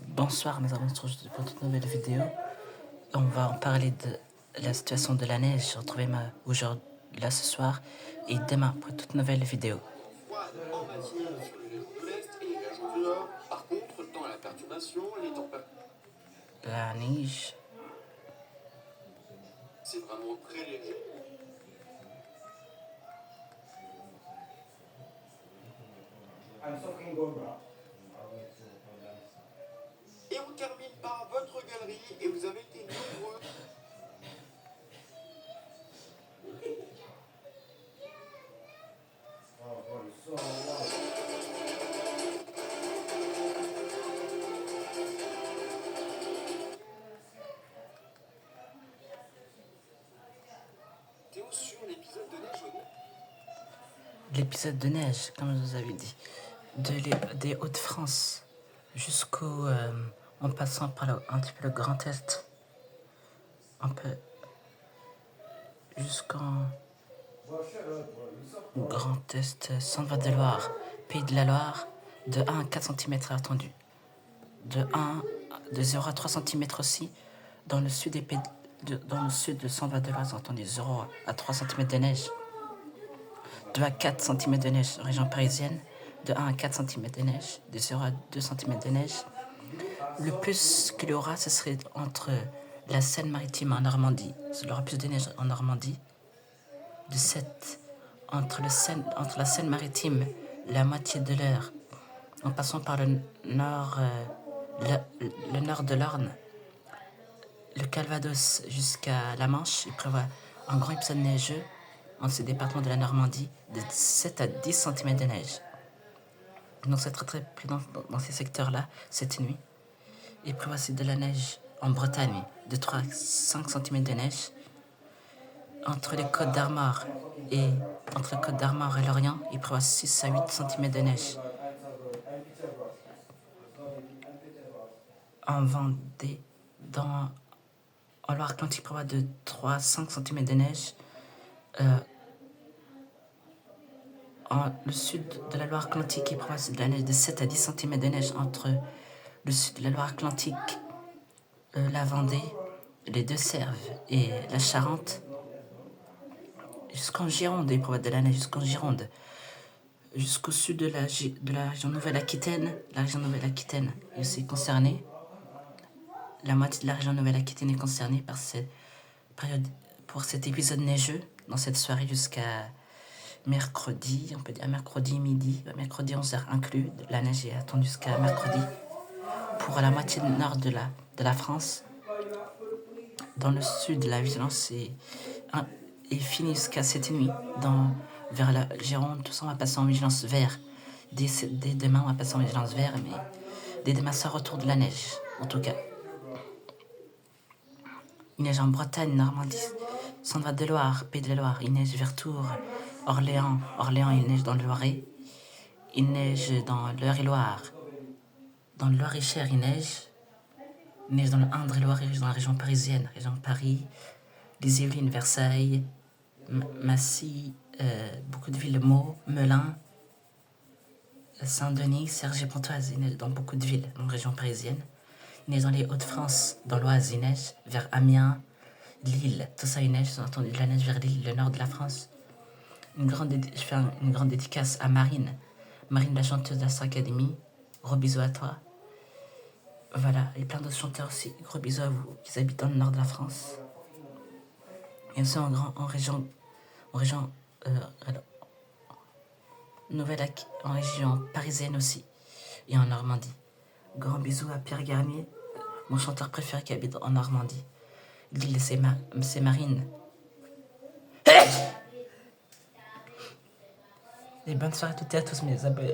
Bonsoir, mes amis, on se retrouve pour toute nouvelle vidéo. On va en parler de la situation de la neige. J'ai retrouvé aujourd'hui, là ce soir, et demain pour toute nouvelle vidéo. En matinée sur les régions de l'Est et les régions du Nord. Par contre, dans la perturbation, les températures. La neige. C'est vraiment très léger. Et on termine par votre galerie et vous avez été nombreux. Théo, sur l'épisode de neige au nord. L'épisode de neige, comme je vous avais dit, des Hauts-de-France jusqu'au en passant par un petit peu le Grand Est, un peu jusqu'en Grand Est, Centre-Val-de-Loire, Pays de la Loire, de 1 à 4 cm attendu. De 0 à 3 cm aussi. Dans le sud dans le sud de Centre-Val-de-Loire, entendu 0 à 3 cm de neige. 2 à 4 cm de neige, région parisienne. De 1 à 4 cm de neige. De 0 à 2 cm de neige. Le plus qu'il y aura, ce serait entre la Seine-Maritime en Normandie. Il y aura plus de neige en Normandie. De 7 entre la Seine-Maritime, la moitié de l'heure, en passant par le nord, le nord de l'Orne, le Calvados jusqu'à la Manche. Il prévoit un grand épisode neigeux en ces départements de la Normandie de 7 à 10 cm de neige. Donc c'est très prudent dans ces secteurs-là cette nuit. Il prévoit aussi de la neige en Bretagne de 3 à 5 cm de neige. Entre les Côtes d'Armor et l'Orient, il prévoit 6 à 8 cm de neige. En Vendée, en Loire-Atlantique, il prévoit de 3 à 5 cm de neige. Le sud de la Loire-Atlantique, il prévoit de la neige de 7 à 10 cm de neige entre le sud de la Loire-Atlantique, la Vendée, les Deux-Sèvres et la Charente. Jusqu'en Gironde, il prévoit de la neige jusqu'en Gironde. Jusqu'au sud de la région Nouvelle-Aquitaine. La région Nouvelle-Aquitaine est aussi concernée. La moitié de la région Nouvelle-Aquitaine est concernée par cette période, pour cet épisode neigeux, dans cette soirée jusqu'à mercredi, on peut dire mercredi midi, mercredi 11h inclus. La neige est attendue jusqu'à mercredi. Pour la moitié nord de la France, dans le sud, la vigilance est finie jusqu'à cette nuit. Vers la Gironde, tout ça, on va passer en vigilance vert. Dès demain, on va passer en vigilance vert, mais dès demain, ça retourne de la neige, en tout cas. Il neige en Bretagne, Normandie, Centre-Val-de-Loire, Pays de la Loire. Il neige vers Tours, Orléans, il neige dans le Loiret. Il neige dans l'Eure-et-Loire. Dans le Loir-et-Cher, il neige. Il neige dans le Indre-et-Loire, dans la région parisienne, région Paris, les Yvelines, Versailles, Massy, beaucoup de villes, Meaux, Melun, Saint-Denis, Cergy-Pontoise. Il neige dans beaucoup de villes, dans la région parisienne. Il neige dans les Hauts-de-France, dans l'Oise, il neige vers Amiens, Lille, tout ça il neige. J'ai entendu de la neige vers Lille, le nord de la France. Je fais une grande dédicace à Marine, la chanteuse de la Star Academy. Gros bisous à toi. Voilà, et plein d'autres chanteurs aussi. Gros bisous à vous qui habitent dans le nord de la France. Et aussi en région en région parisienne aussi. Et en Normandie. Grand bisous à Pierre Garnier, mon chanteur préféré qui habite en Normandie. L'île, c'est Marine. Et bonne soirée à toutes et à tous mes abonnés.